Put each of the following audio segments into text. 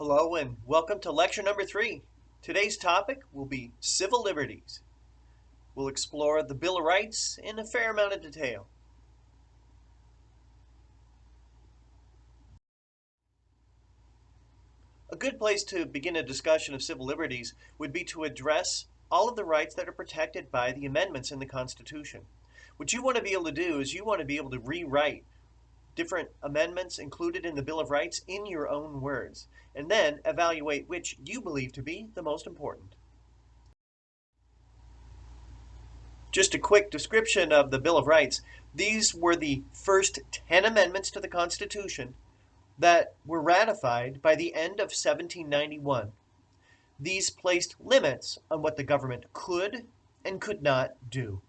Hello and welcome to lecture number 3. Today's topic will be civil liberties. We'll explore the Bill of Rights in a fair amount of detail. A good place to begin a discussion of civil liberties would be to address all of the rights that are protected by the amendments in the Constitution. What you want to be able to do is you want to be able to rewrite different amendments included in the Bill of Rights in your own words, and then evaluate which you believe to be the most important. Just a quick description of the Bill of Rights. These were the first 10 amendments to the Constitution that were ratified by the end of 1791. These placed limits on what the government could and could not do.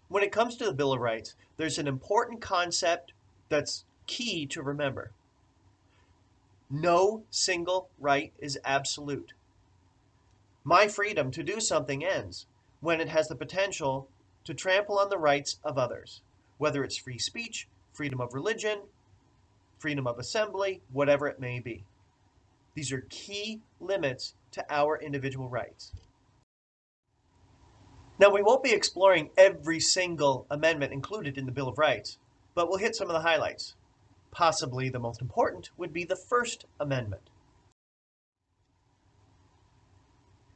When it comes to the Bill of Rights, there's an important concept that's key to remember. No single right is absolute. My freedom to do something ends when it has the potential to trample on the rights of others, whether it's free speech, freedom of religion, freedom of assembly, whatever it may be. These are key limits to our individual rights. Now, we won't be exploring every single amendment included in the Bill of Rights, but we'll hit some of the highlights. Possibly the most important would be the First Amendment.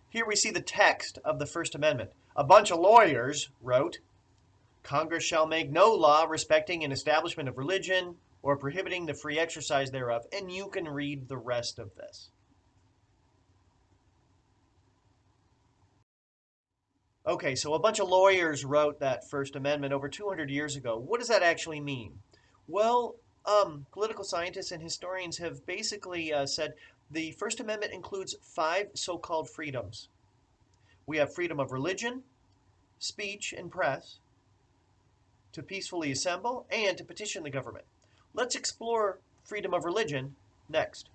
Here we see the text of the First Amendment. A bunch of lawyers wrote, "Congress shall make no law respecting an establishment of religion or prohibiting the free exercise thereof," and you can read the rest of this. Okay, so a bunch of lawyers wrote that First Amendment over 200 years ago. What does that actually mean? Well, political scientists and historians have basically said the First Amendment includes 5 so-called freedoms. We have freedom of religion, speech and press, to peacefully assemble, and to petition the government. Let's explore freedom of religion next.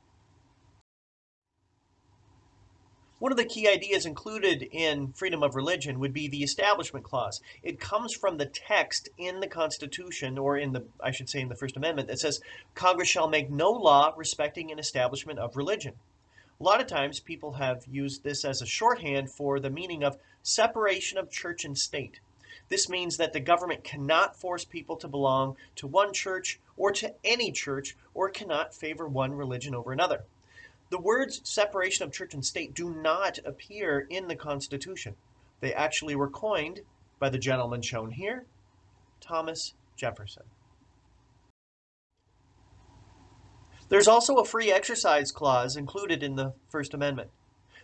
One of the key ideas included in freedom of religion would be the Establishment Clause. It comes from the text in the Constitution, or in the First Amendment, that says, "Congress shall make no law respecting an establishment of religion." A lot of times people have used this as a shorthand for the meaning of separation of church and state. This means that the government cannot force people to belong to one church or to any church, or cannot favor one religion over another. The words separation of church and state do not appear in the Constitution. They actually were coined by the gentleman shown here, Thomas Jefferson. There's also a free exercise clause included in the First Amendment.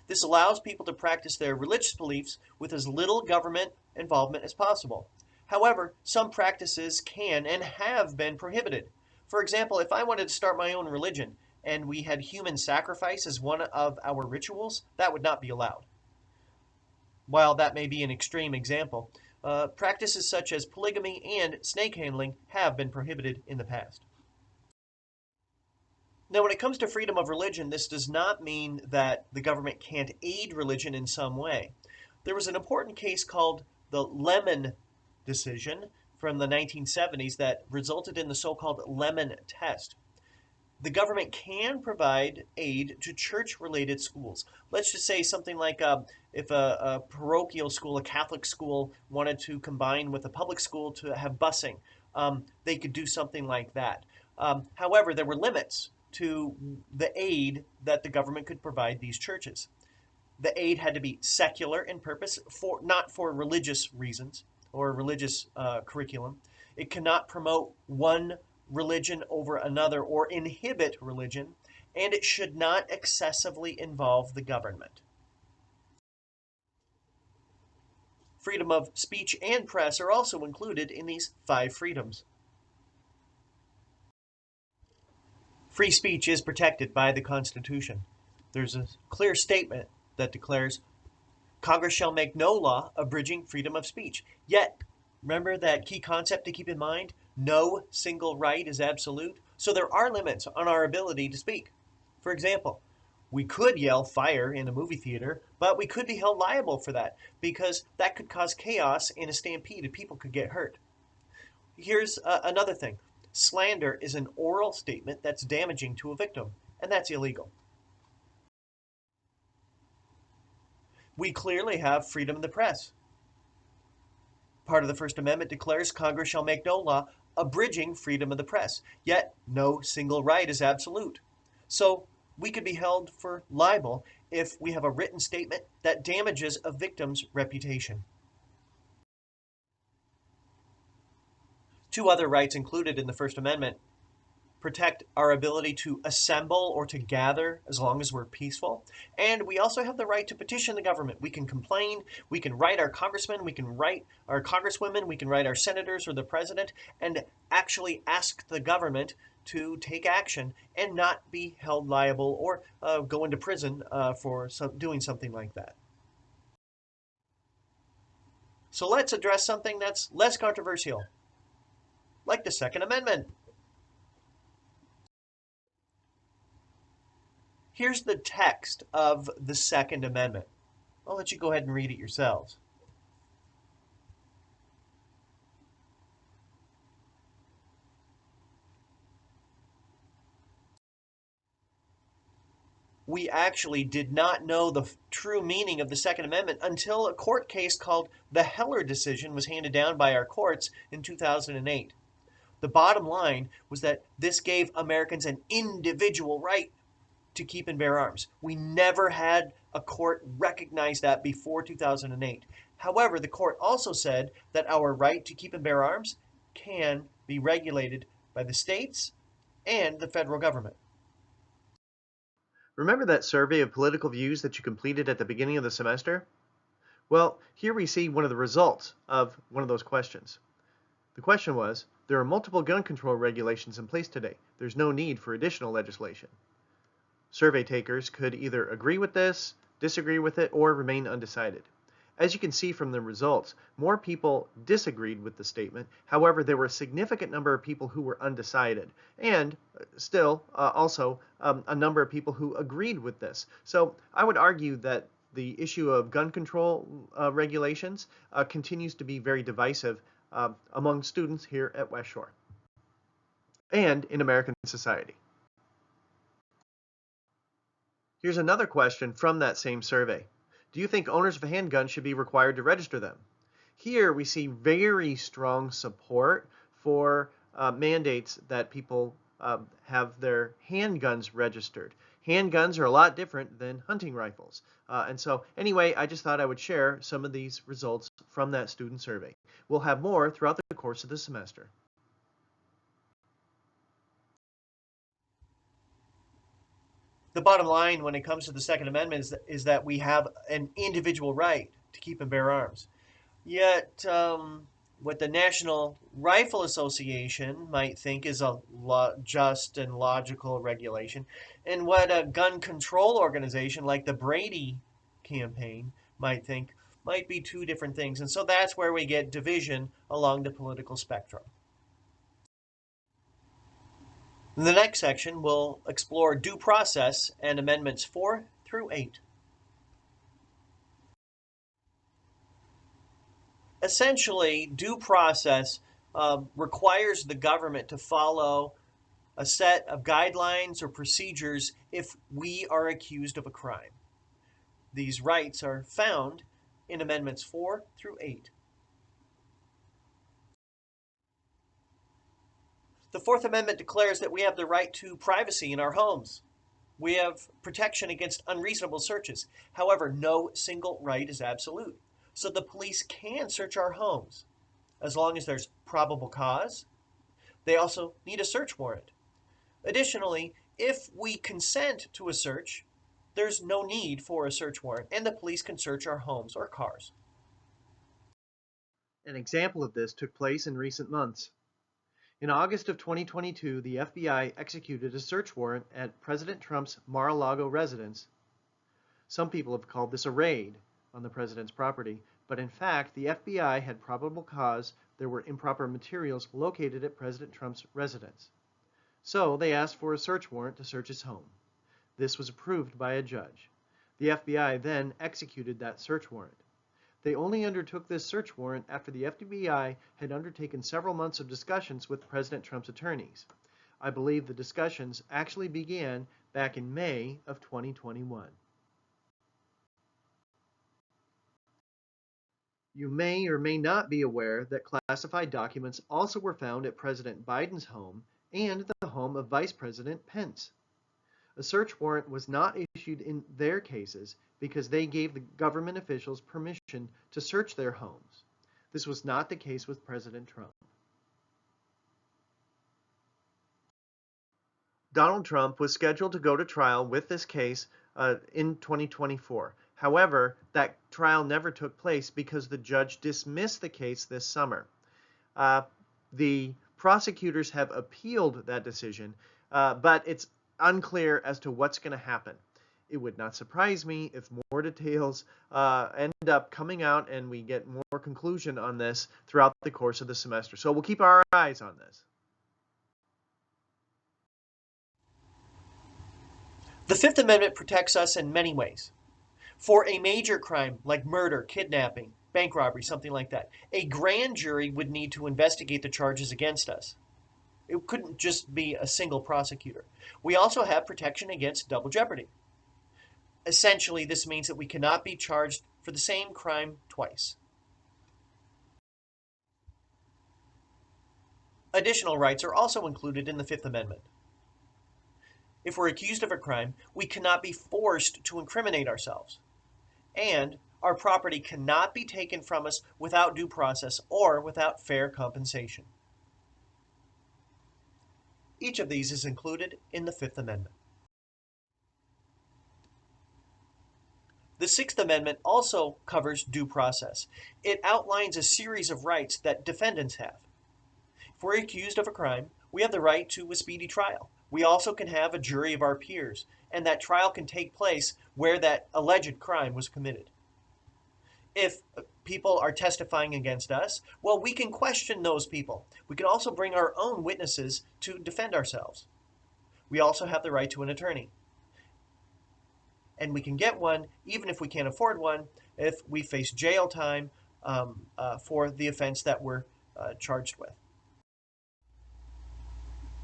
This allows people to practice their religious beliefs with as little government involvement as possible. However, some practices can and have been prohibited. For example, if I wanted to start my own religion, and we had human sacrifice as one of our rituals, that would not be allowed. While that may be an extreme example, practices such as polygamy and snake handling have been prohibited in the past. Now, when it comes to freedom of religion, this does not mean that the government can't aid religion in some way. There was an important case called the Lemon decision from the 1970s that resulted in the so-called Lemon test. The government can provide aid to church-related schools. Let's just say something like if a parochial school, a Catholic school, wanted to combine with a public school to have busing, they could do something like that. However, there were limits to the aid that the government could provide these churches. The aid had to be secular in purpose, not for religious reasons or religious curriculum. It cannot promote one religion over another or inhibit religion, and it should not excessively involve the government. Freedom of speech and press are also included in these 5 freedoms. Free speech is protected by the Constitution. There's a clear statement that declares, "Congress shall make no law abridging freedom of speech." Yet, remember that key concept to keep in mind? No single right is absolute, so there are limits on our ability to speak. For example, we could yell fire in a movie theater, but we could be held liable for that because that could cause chaos in a stampede and people could get hurt. Here's another thing. Slander is an oral statement that's damaging to a victim, and that's illegal. We clearly have freedom of the press. Part of the First Amendment declares Congress shall make no law abridging freedom of the press, yet no single right is absolute. So we could be held for libel if we have a written statement that damages a victim's reputation. Two other rights included in the First Amendment protect our ability to assemble or to gather as long as we're peaceful. And we also have the right to petition the government. We can complain, we can write our congressmen, we can write our congresswomen, we can write our senators or the president, and actually ask the government to take action and not be held liable or go into prison for doing something like that. So let's address something that's less controversial, like the Second Amendment. Here's the text of the Second Amendment. I'll let you go ahead and read it yourselves. We actually did not know the true meaning of the Second Amendment until a court case called the Heller decision was handed down by our courts in 2008. The bottom line was that this gave Americans an individual right to keep and bear arms. We never had a court recognize that before 2008. However, the court also said that our right to keep and bear arms can be regulated by the states and the federal government. Remember that survey of political views that you completed at the beginning of the semester? Well, here we see one of the results of one of those questions. The question was, there are multiple gun control regulations in place today. There's no need for additional legislation. Survey takers could either agree with this, disagree with it, or remain undecided. As you can see from the results, more people disagreed with the statement. However, there were a significant number of people who were undecided, and still also a number of people who agreed with this. So I would argue that the issue of gun control regulations continues to be very divisive among students here at West Shore and in American society. Here's another question from that same survey. Do you think owners of a handgun should be required to register them? Here we see very strong support for mandates that people have their handguns registered. Handguns are a lot different than hunting rifles. And so anyway, I just thought I would share some of these results from that student survey. We'll have more throughout the course of the semester. The bottom line when it comes to the Second Amendment is that we have an individual right to keep and bear arms. Yet, what the National Rifle Association might think is a just and logical regulation, and what a gun control organization like the Brady campaign might think might be two different things. And so that's where we get division along the political spectrum. In the next section, we'll explore due process and amendments 4 through 8. Essentially, due process requires the government to follow a set of guidelines or procedures if we are accused of a crime. These rights are found in amendments 4 through 8. The Fourth Amendment declares that we have the right to privacy in our homes. We have protection against unreasonable searches. However, no single right is absolute. So the police can search our homes as long as there's probable cause. They also need a search warrant. Additionally, if we consent to a search, there's no need for a search warrant, and the police can search our homes or cars. An example of this took place in recent months. In August of 2022, the FBI executed a search warrant at President Trump's Mar-a-Lago residence. Some people have called this a raid on the president's property, but in fact, the FBI had probable cause there were improper materials located at President Trump's residence. So they asked for a search warrant to search his home. This was approved by a judge. The FBI then executed that search warrant. They only undertook this search warrant after the FBI had undertaken several months of discussions with President Trump's attorneys. I believe the discussions actually began back in May of 2021. You may or may not be aware that classified documents also were found at President Biden's home and the home of Vice President Pence. A search warrant was not issued in their cases because they gave the government officials permission to search their homes. This was not the case with President Trump. Donald Trump was scheduled to go to trial with this case in 2024. However, that trial never took place because the judge dismissed the case this summer. The prosecutors have appealed that decision, but it's unclear as to what's going to happen. It would not surprise me if more details end up coming out and we get more conclusion on this throughout the course of the semester. So we'll keep our eyes on this. The Fifth Amendment protects us in many ways. For a major crime like murder, kidnapping, bank robbery, something like that, a grand jury would need to investigate the charges against us. It couldn't just be a single prosecutor. We also have protection against double jeopardy. Essentially, this means that we cannot be charged for the same crime twice. Additional rights are also included in the Fifth Amendment. If we're accused of a crime, we cannot be forced to incriminate ourselves. And our property cannot be taken from us without due process or without fair compensation. Each of these is included in the Fifth Amendment. The Sixth Amendment also covers due process. It outlines a series of rights that defendants have. If we're accused of a crime, we have the right to a speedy trial. We also can have a jury of our peers, and that trial can take place where that alleged crime was committed. If people are testifying against us, well, we can question those people. We can also bring our own witnesses to defend ourselves. We also have the right to an attorney. And we can get one, even if we can't afford one, if we face jail time for the offense that we're charged with.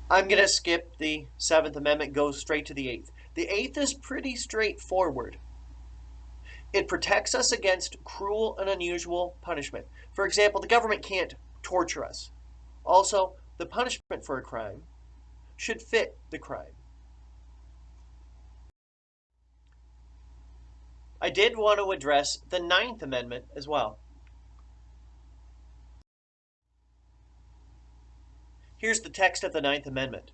I'm going to skip the Seventh Amendment, go straight to the Eighth. The Eighth is pretty straightforward. It protects us against cruel and unusual punishment. For example, the government can't torture us. Also, the punishment for a crime should fit the crime. I did want to address the Ninth Amendment as well. Here's the text of the Ninth Amendment.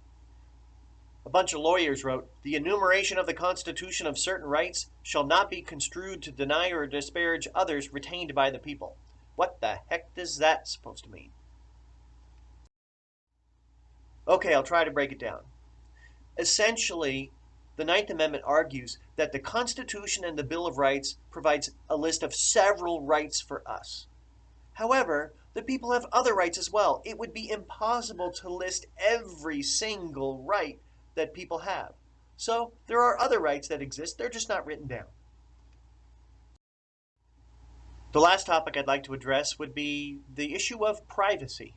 A bunch of lawyers wrote, "The enumeration of the Constitution of certain rights shall not be construed to deny or disparage others retained by the people." What the heck is that supposed to mean? Okay, I'll try to break it down. Essentially, the Ninth Amendment argues that the Constitution and the Bill of Rights provides a list of several rights for us. However, the people have other rights as well. It would be impossible to list every single right that people have. So there are other rights that exist, they're just not written down. The last topic I'd like to address would be the issue of privacy.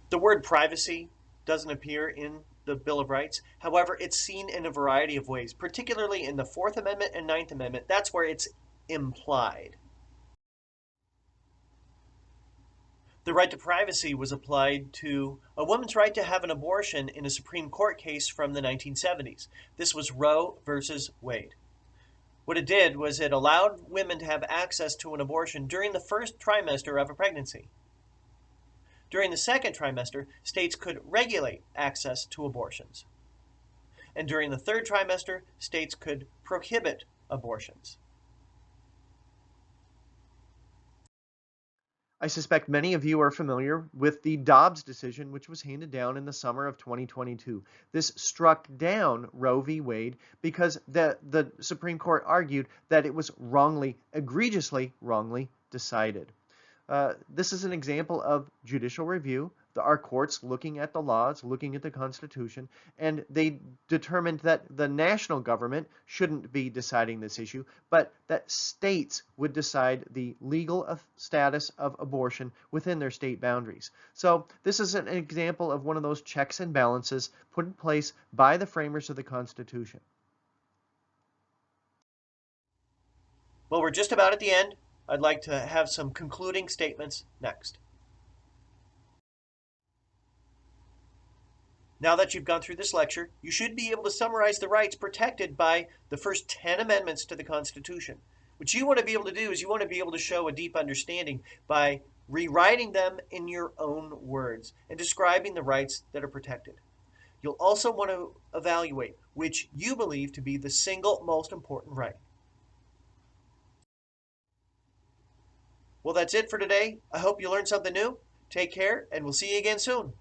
The word privacy doesn't appear in the Bill of Rights. However, it's seen in a variety of ways, particularly in the Fourth Amendment and Ninth Amendment. That's where it's implied. The right to privacy was applied to a woman's right to have an abortion in a Supreme Court case from the 1970s. This was Roe versus Wade. What it did was it allowed women to have access to an abortion during the first trimester of a pregnancy. During the second trimester, states could regulate access to abortions. And during the third trimester, states could prohibit abortions. I suspect many of you are familiar with the Dobbs decision, which was handed down in the summer of 2022. This struck down Roe v. Wade because the Supreme Court argued that it was egregiously wrongly decided. This is an example of judicial review our courts looking at the laws, looking at the Constitution, and they determined that the national government shouldn't be deciding this issue, but that states would decide the legal status of abortion within their state boundaries. So this is an example of one of those checks and balances put in place by the framers of the Constitution. Well, we're just about at the end. I'd like to have some concluding statements next. Now that you've gone through this lecture, you should be able to summarize the rights protected by the first 10 amendments to the Constitution. What you want to be able to do is you want to be able to show a deep understanding by rewriting them in your own words and describing the rights that are protected. You'll also want to evaluate which you believe to be the single most important right. Well, that's it for today. I hope you learned something new. Take care, and we'll see you again soon.